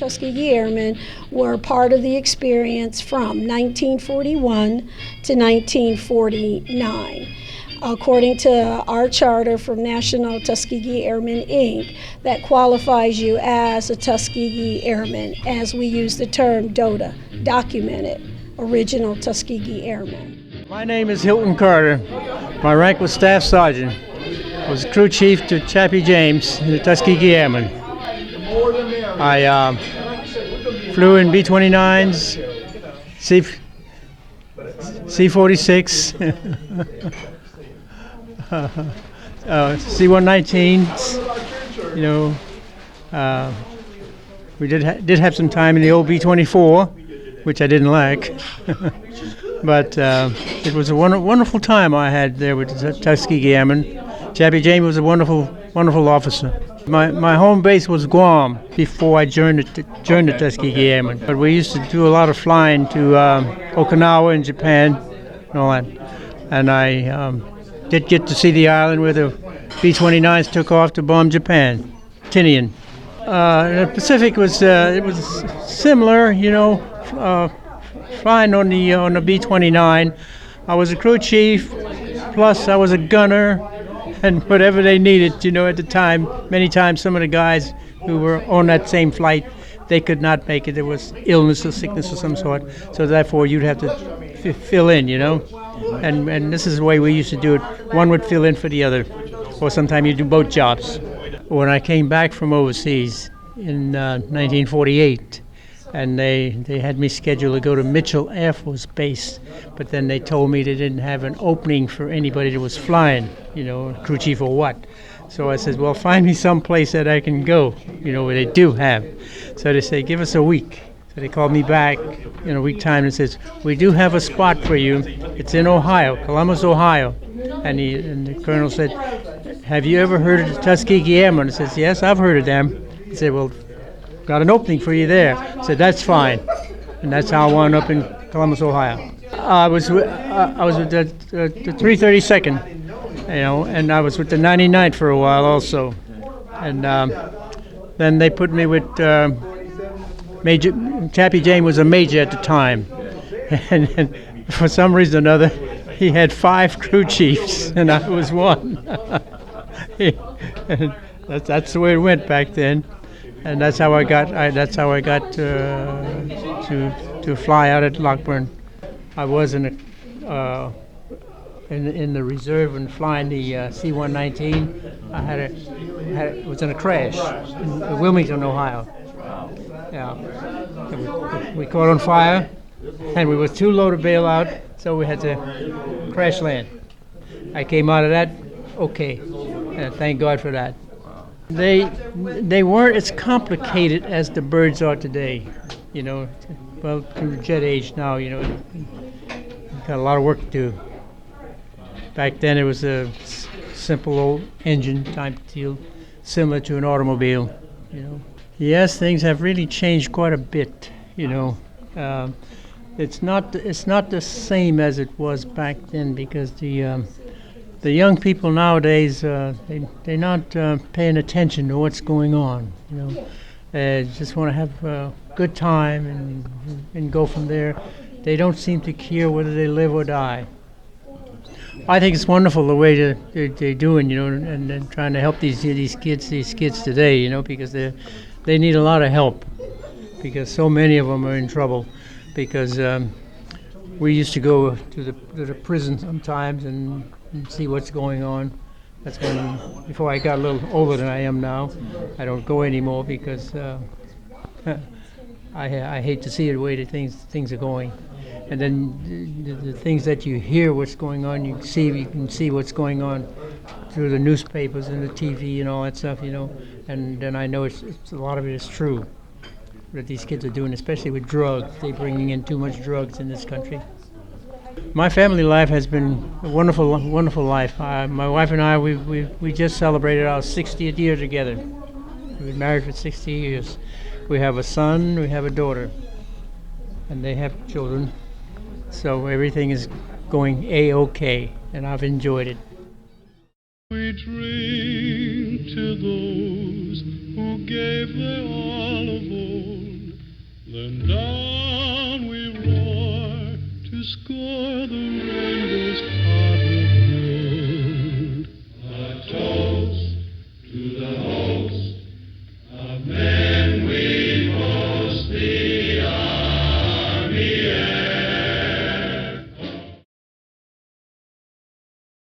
Tuskegee Airmen were part of the experience from 1941 to 1949. According to our charter from National Tuskegee Airmen, Inc., that qualifies you as a Tuskegee Airman, as we use the term DOTA, Documented Original Tuskegee Airman. My name is Hilton Carter. My rank was Staff Sergeant. I was crew chief to Chappie James in the Tuskegee Airmen. I flew in B29s, C-46, C-119s. You know, we did have some time in the old B-24, which I didn't like. But it was a wonderful time I had there with the Tuskegee Airmen. Chappie James was a wonderful officer. My home base was Guam before I joined the Tuskegee Airmen. But we used to do a lot of flying to Okinawa in Japan and all that. And I did get to see the island where the B-29s took off to bomb Japan, Tinian. The Pacific was similar, you know, flying on the B-29. I was a crew chief, plus I was a gunner, and whatever they needed, you know, at the time. Many times some of the guys who were on that same flight, they could not make it. There was illness or sickness of some sort, so therefore you'd have to fill in, you know. And this is the way we used to do it. One would fill in for the other, or sometimes you do both jobs. When I came back from overseas in 1948, and they had me scheduled to go to Mitchell Air Force Base, but then they told me they didn't have an opening for anybody that was flying, you know, crew chief or what. So I said, well, find me some place that I can go, you know, where they do have. So they said, give us a week. So they called me back in a week time and says, we do have a spot for you. It's in Ohio, Columbus, Ohio. And the colonel said, have you ever heard of the Tuskegee Airmen? I says, yes, I've heard of them. He said, well, got an opening for you there. I said, that's fine. And that's how I wound up in Columbus, Ohio. I was with the 332nd, you know, and I was with the 99th for a while also. And then they put me with Major. Chappie James was a major at the time. And for some reason or another, he had 5 crew chiefs, and I was one. And that's the way it went back then. And that's how I got. To fly out at Lockburn. I was in the reserve and flying the C-119. It was in a crash in Wilmington, Ohio. Yeah, we caught on fire, and we were too low to bail out, so we had to crash land. I came out of that okay, and thank God for that. They weren't as complicated as the birds are today, you know. Well, to the jet age now, you know, you've got a lot of work to do. Back then it was a simple old engine type deal, similar to an automobile, you know. Yes, things have really changed quite a bit, you know. It's not the same as it was back then, because the young people nowadays, they're not paying attention to what's going on. You know, they just want to have a good time and go from there. They don't seem to care whether they live or die. I think it's wonderful the way they're doing, you know, and trying to help these kids today, you know, because they need a lot of help, because so many of them are in trouble. Because we used to go to the prison sometimes and see what's going on. That's when, before I got a little older than I am now, I don't go anymore because I hate to see the way the things are going. And then the things that you hear what's going on, you can see what's going on through the newspapers and the TV and all that stuff, you know. And then I know it's a lot of it is true that these kids are doing, especially with drugs. They're bringing in too much drugs in this country. My family life has been a wonderful, wonderful life. My wife and I, we just celebrated our 60th year together. We've been married for 60 years. We have a son, we have a daughter, and they have children. So everything is going A-OK, and I've enjoyed it. We drink to those who gave their all of old. Then down we roar to score the rainbow's